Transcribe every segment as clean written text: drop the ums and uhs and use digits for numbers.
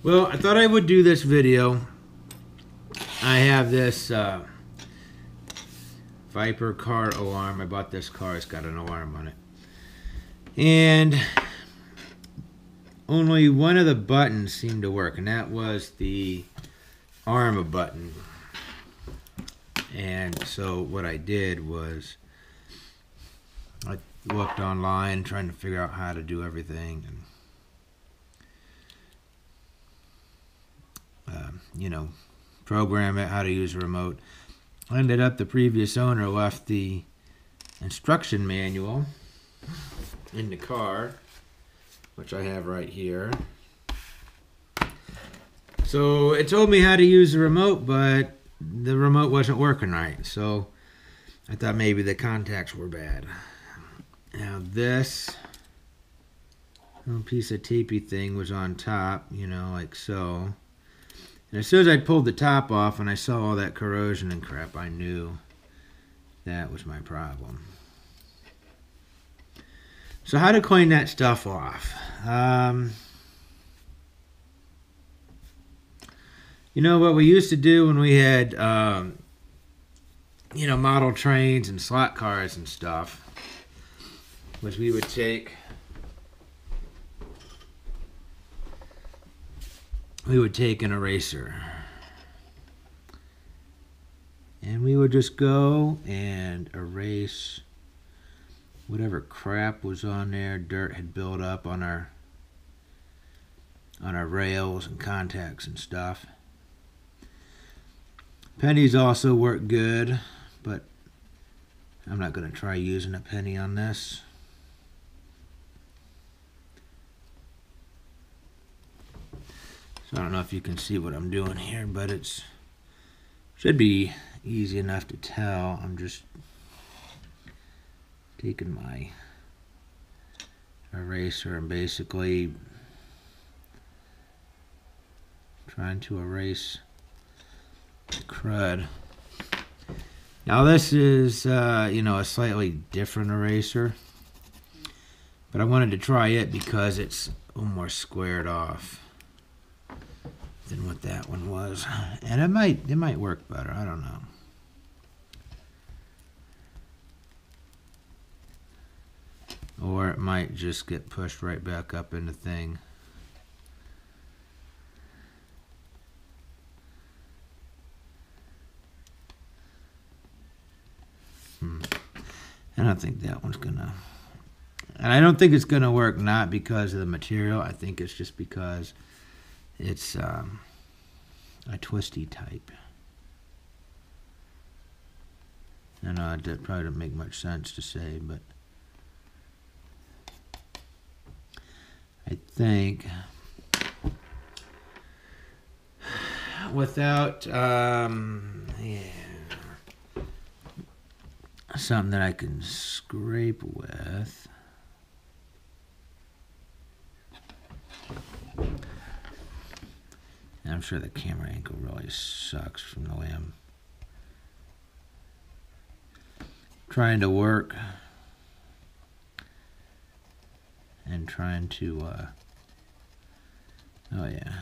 Well, I thought I would do this video. I have this Viper car alarm. I bought this car. It's got an alarm on it. And only one of the buttons seemed to work, and that was the arm button. And so what I did was I looked online trying to figure out how to do everything, and program it, how to use a remote. I ended up, the previous owner left the instruction manual in the car, which I have right here. So it told me how to use the remote, but the remote wasn't working right. So I thought maybe the contacts were bad. Now this little piece of tapey thing was on top, like so. And as soon as I pulled the top off and I saw all that corrosion and crap, I knew that was my problem. So how to clean that stuff off? What we used to do when we had, model trains and slot cars and stuff, was we would take an eraser and we would just go and erase whatever crap was on there. Dirt had built up on our rails and contacts and stuff. Pennies also work good, but I'm not going to try using a penny on this. So I don't know if you can see what I'm doing here, but it should be easy enough to tell. I'm just taking my eraser and basically trying to erase the crud. Now this is a slightly different eraser, but I wanted to try it because it's a little more squared off than what that one was, and it might work better. I don't know. Or it might just get pushed right back up in the thing. I don't think that one's gonna, and I don't think it's gonna work, not because of the material. I think it's just because it's a twisty type. I know that probably doesn't make much sense to say, but I think without something that I can scrape with, and I'm sure the camera angle really sucks from the way I'm trying to work and trying to oh yeah,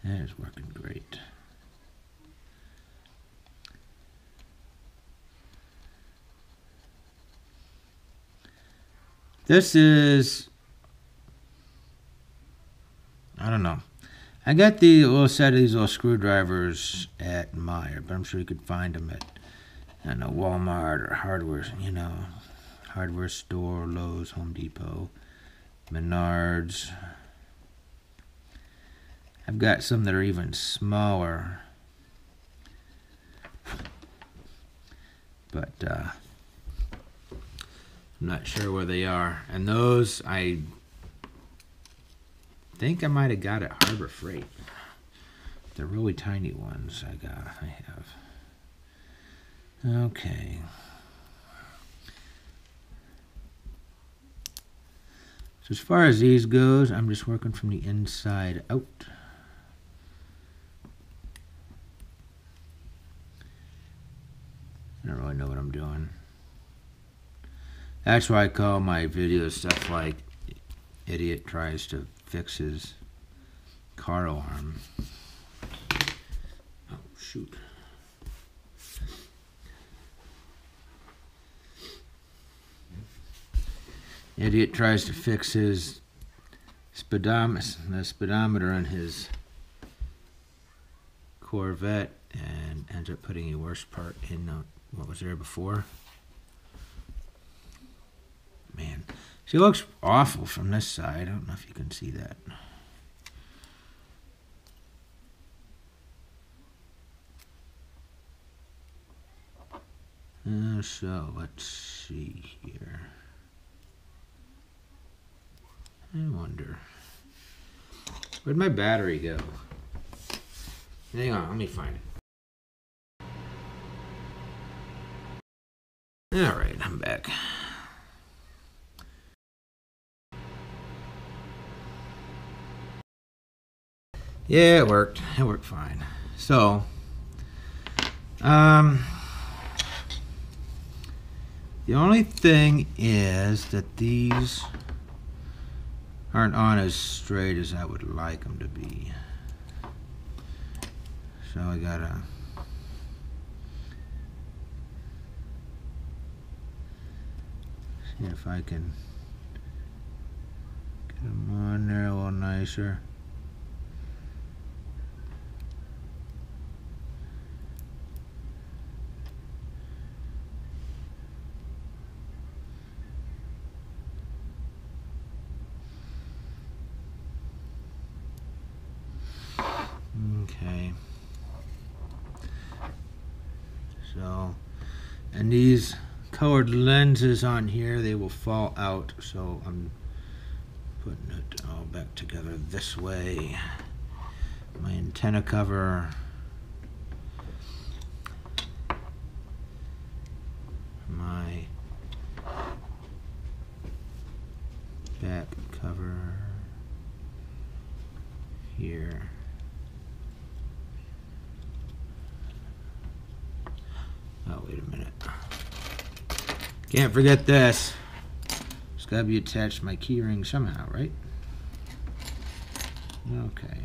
that is working great. This is, I don't know. I got the little set of these little screwdrivers at Meijer, but I'm sure you could find them at, I don't know, Walmart or hardware store, Lowe's, Home Depot, Menards. I've got some that are even smaller, but I'm not sure where they are. And those, I think I might have got at Harbor Freight. The really tiny ones I have. Okay. So as far as these goes, I'm just working from the inside out. I don't really know what I'm doing. That's why I call my videos stuff like Idiot Tries to fix his car alarm. Oh, shoot. Idiot tries to fix his the speedometer on his Corvette and ends up putting a worse part in what was there before. Man, she looks awful from this side. I don't know if you can see that. So let's see here. I wonder, where'd my battery go? Hang on, let me find it. All right, I'm back. Yeah, it worked. It worked fine. So, the only thing is that these aren't on as straight as I would like them to be. So I gotta see if I can get them on there a little nicer. Okay. So, and these colored lenses on here, they will fall out, so I'm putting it all back together this way. My antenna cover, my back cover here. Oh, wait a minute. Can't forget this. It's got to be attached to my key ring somehow, right? Okay.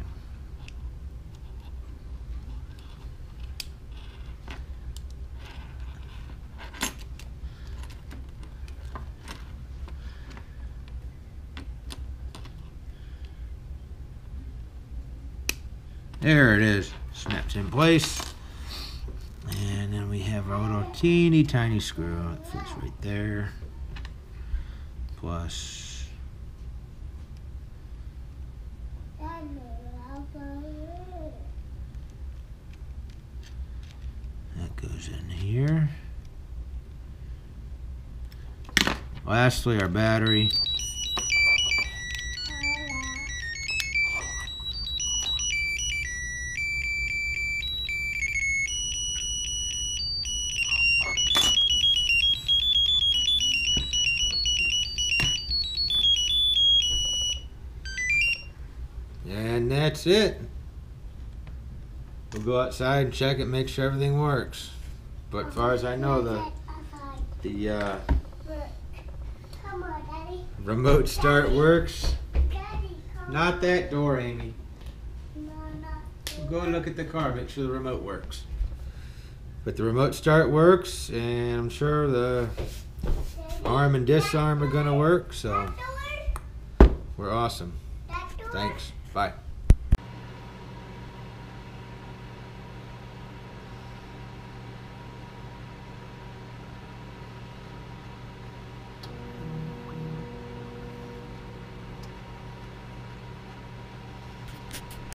There it is. Snaps in place. And then we have our little teeny tiny screw that fits right there. Plus that goes in here. Lastly, our battery. And that's it. We'll go outside and check it, make sure everything works. But as far as I know, the remote start works. Not that door, Amy. Go look at the car, make sure the remote works. But the remote start works, and I'm sure the arm and disarm are gonna work, so we're awesome. Thanks. Bye.